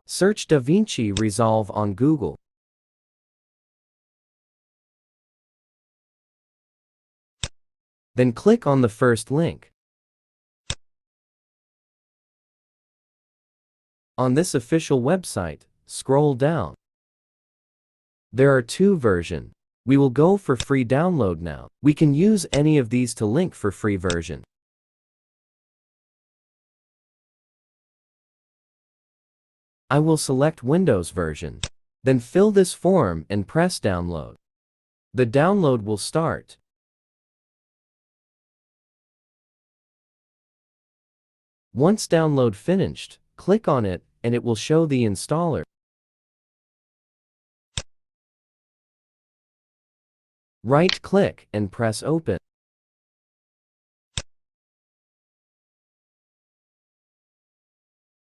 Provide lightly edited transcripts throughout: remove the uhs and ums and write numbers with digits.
Search Davinci Resolve on Google. Then click on the first link. On this official website, scroll down. There are two versions. We will go for free download now. We can use any of these to link for free version. I will select Windows version. Then fill this form and press download. The download will start. Once download finished, click on it and it will show the installer. Right-click and press open.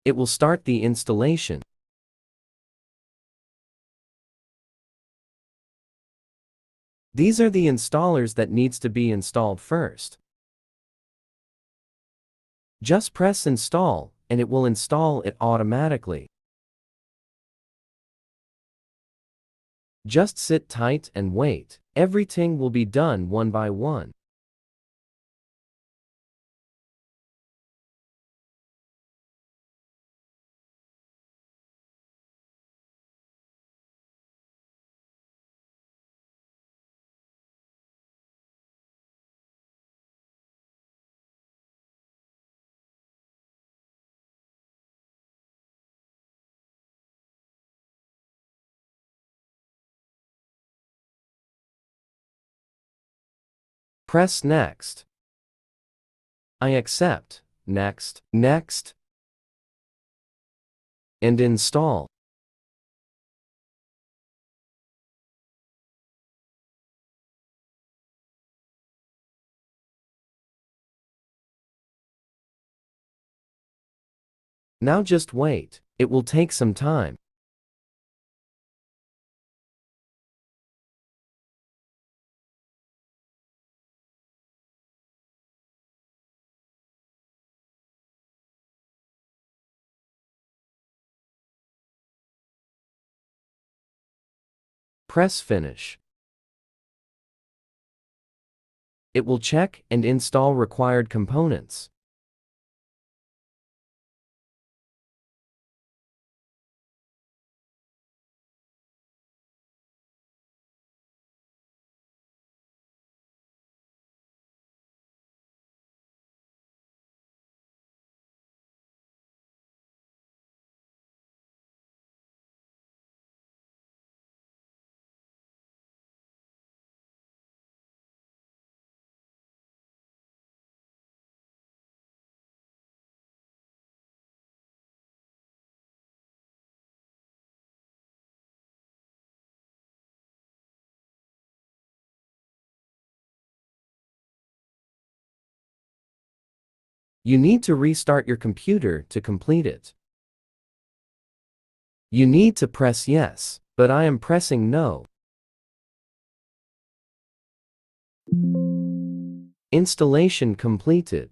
It will start the installation. These are the installers that needs to be installed first. Just press install and it will install it automatically. Just sit tight and wait. Everything will be done one by one. Press next. I accept. Next, next, and install. Now just wait. It will take some time. Press finish. It will check and install required components. You need to restart your computer to complete it. You need to press yes, but I am pressing no. Installation completed.